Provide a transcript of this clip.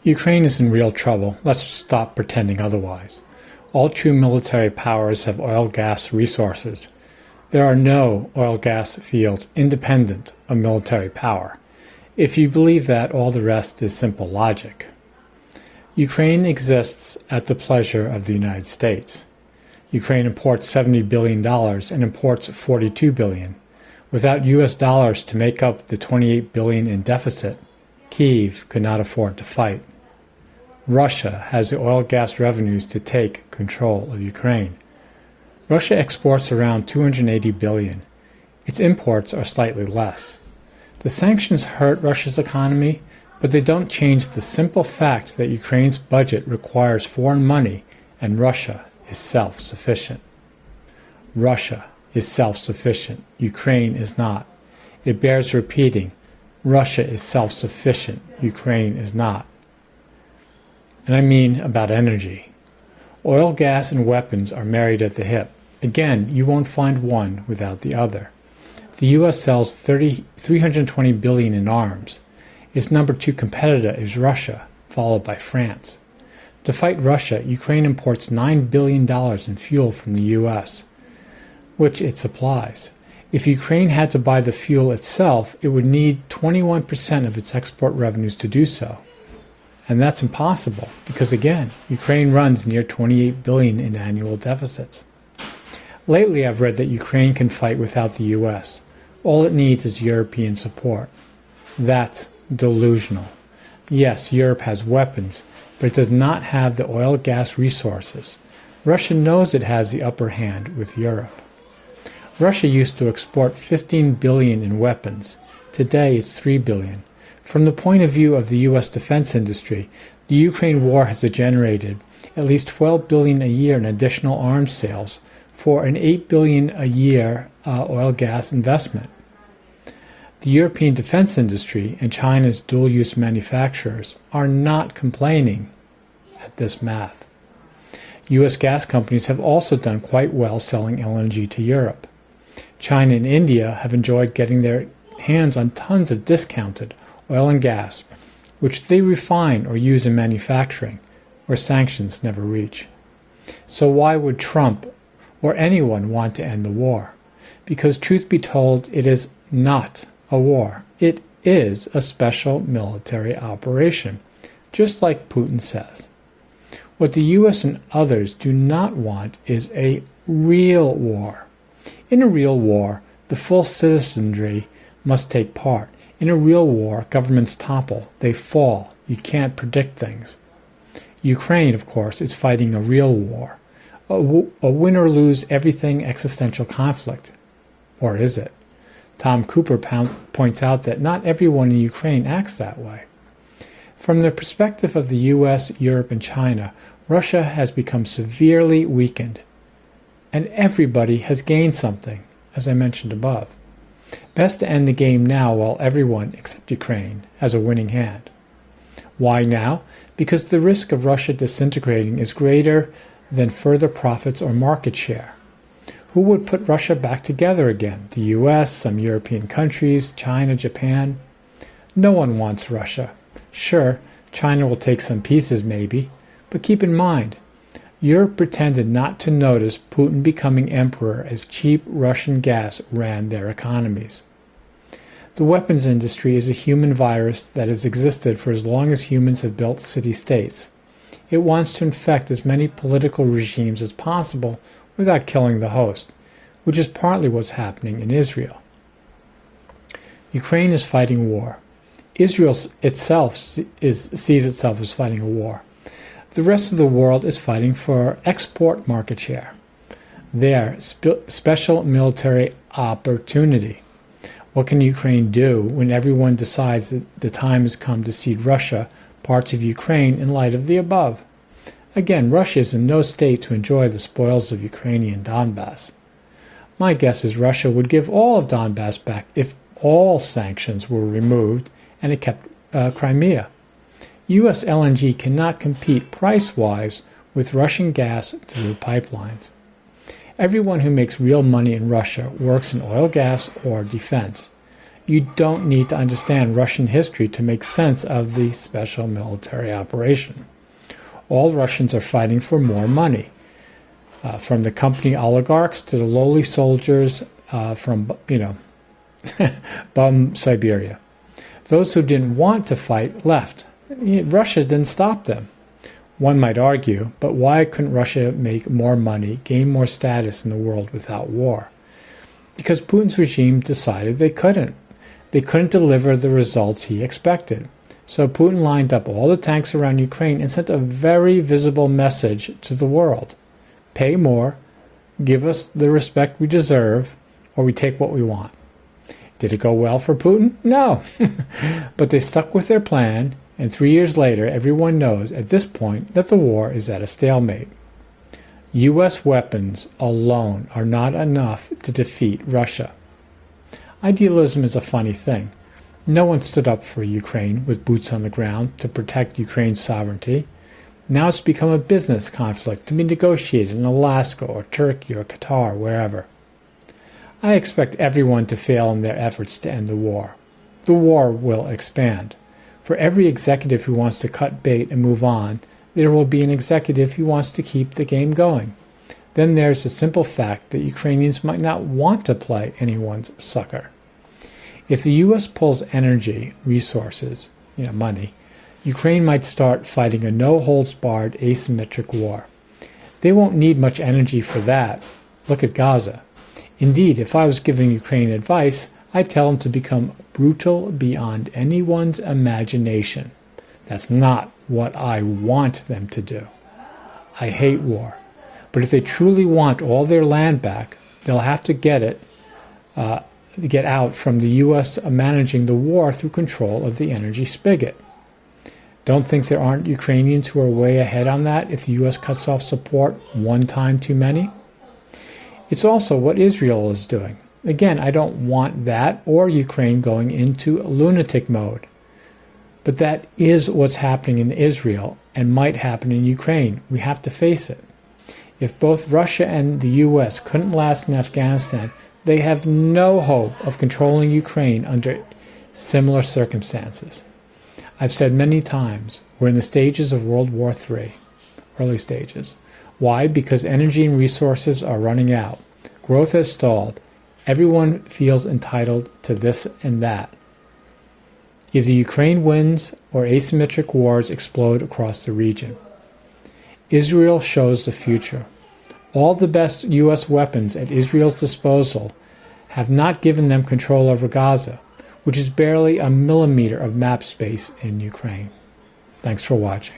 Ukraine is in real trouble. Let's stop pretending otherwise. All true military powers have oil-gas resources. There are no oil-gas fields independent of military power. If you believe that, all the rest is simple logic. Ukraine exists at the pleasure of the United States. Ukraine imports $70 billion and imports $42 billion. Without US dollars to make up the $28 billion in deficit, Kyiv could not afford to fight. Russia has the oil-gas revenues to take control of Ukraine. Russia exports around $280 billion. Its imports are slightly less. The sanctions hurt Russia's economy, but they don't change the simple fact that Ukraine's budget requires foreign money and Russia is self-sufficient. Russia is self-sufficient. Ukraine is not. It bears repeating. Russia is self-sufficient. Ukraine is not. And I mean about energy. Oil, gas, and weapons are married at the hip. Again, you won't find one without the other. The U.S. sells $320 billion in arms. Its number 2 competitor is Russia, followed by France. To fight Russia, Ukraine imports $9 billion in fuel from the U.S., which it supplies. If Ukraine had to buy the fuel itself, it would need 21% of its export revenues to do so. And that's impossible because, again, Ukraine runs near $28 billion in annual deficits. Lately, I've read that Ukraine can fight without the U.S. All it needs is European support. That's delusional. Yes, Europe has weapons, but it does not have the oil-gas resources. Russia knows it has the upper hand with Europe. Russia used to export $15 billion in weapons. Today, it's $3 billion. From the point of view of the U.S. defense industry, the Ukraine war has generated at least $12 billion a year in additional arms sales for an $8 billion a year oil-gas investment. The European defense industry and China's dual-use manufacturers are not complaining at this math. U.S. gas companies have also done quite well selling LNG to Europe. China and India have enjoyed getting their hands on tons of discounted oil and gas, which they refine or use in manufacturing, where sanctions never reach. So why would Trump or anyone want to end the war? Because truth be told, it is not a war. It is a special military operation, just like Putin says. What the U.S. and others do not want is a real war. In a real war, the full citizenry must take part. In a real war, governments topple. They fall. You can't predict things. Ukraine, of course, is fighting a real war. A win-or-lose-everything existential conflict. Or is it? Tom Cooper points out that not everyone in Ukraine acts that way. From the perspective of the U.S., Europe, and China, Russia has become severely weakened. And everybody has gained something, as I mentioned above. Best to end the game now while everyone, except Ukraine, has a winning hand. Why now? Because the risk of Russia disintegrating is greater than further profits or market share. Who would put Russia back together again? The U.S., some European countries, China, Japan? No one wants Russia. Sure, China will take some pieces maybe, but keep in mind, Europe pretended not to notice Putin becoming emperor as cheap Russian gas ran their economies. The weapons industry is a human virus that has existed for as long as humans have built city-states. It wants to infect as many political regimes as possible without killing the host, which is partly what's happening in Israel. Ukraine is fighting war. Israel itself sees itself as fighting a war. The rest of the world is fighting for export market share. Their special military opportunity. What can Ukraine do when everyone decides that the time has come to cede Russia parts of Ukraine in light of the above? Again, Russia is in no state to enjoy the spoils of Ukrainian Donbass. My guess is Russia would give all of Donbass back if all sanctions were removed and it kept Crimea. U.S. LNG cannot compete price-wise with Russian gas through pipelines. Everyone who makes real money in Russia works in oil, gas, or defense. You don't need to understand Russian history to make sense of the special military operation. All Russians are fighting for more money, from the company oligarchs to the lowly soldiers from, bum Siberia. Those who didn't want to fight left. Russia didn't stop them. One might argue, but why couldn't Russia make more money, gain more status in the world without war? Because Putin's regime decided they couldn't. They couldn't deliver the results he expected. So Putin lined up all the tanks around Ukraine and sent a very visible message to the world. Pay more, give us the respect we deserve, or we take what we want. Did it go well for Putin? No. But they stuck with their plan, and 3 years later, everyone knows at this point that the war is at a stalemate. U.S. weapons alone are not enough to defeat Russia. Idealism is a funny thing. No one stood up for Ukraine with boots on the ground to protect Ukraine's sovereignty. Now it's become a business conflict to be negotiated in Alaska or Turkey or Qatar, wherever. I expect everyone to fail in their efforts to end the war. The war will expand. For every executive who wants to cut bait and move on, there will be an executive who wants to keep the game going. Then there's the simple fact that Ukrainians might not want to play anyone's sucker. If the U.S. pulls energy, resources, money, Ukraine might start fighting a no-holds-barred asymmetric war. They won't need much energy for that. Look at Gaza. Indeed, if I was giving Ukraine advice, I'd tell them to become brutal beyond anyone's imagination. That's not what I want them to do. I hate war. But if they truly want all their land back, they'll have to get out from the U.S. managing the war through control of the energy spigot. Don't think there aren't Ukrainians who are way ahead on that if the U.S. cuts off support one time too many? It's also what Israel is doing. Again, I don't want that or Ukraine going into lunatic mode. But that is what's happening in Israel and might happen in Ukraine. We have to face it. If both Russia and the U.S. couldn't last in Afghanistan, they have no hope of controlling Ukraine under similar circumstances. I've said many times, we're in the stages of World War III, early stages. Why? Because energy and resources are running out. Growth has stalled. Everyone feels entitled to this and that. Either Ukraine wins or asymmetric wars explode across the region. Israel shows the future. All the best U.S. weapons at Israel's disposal have not given them control over Gaza, which is barely a millimeter of map space in Ukraine. Thanks for watching.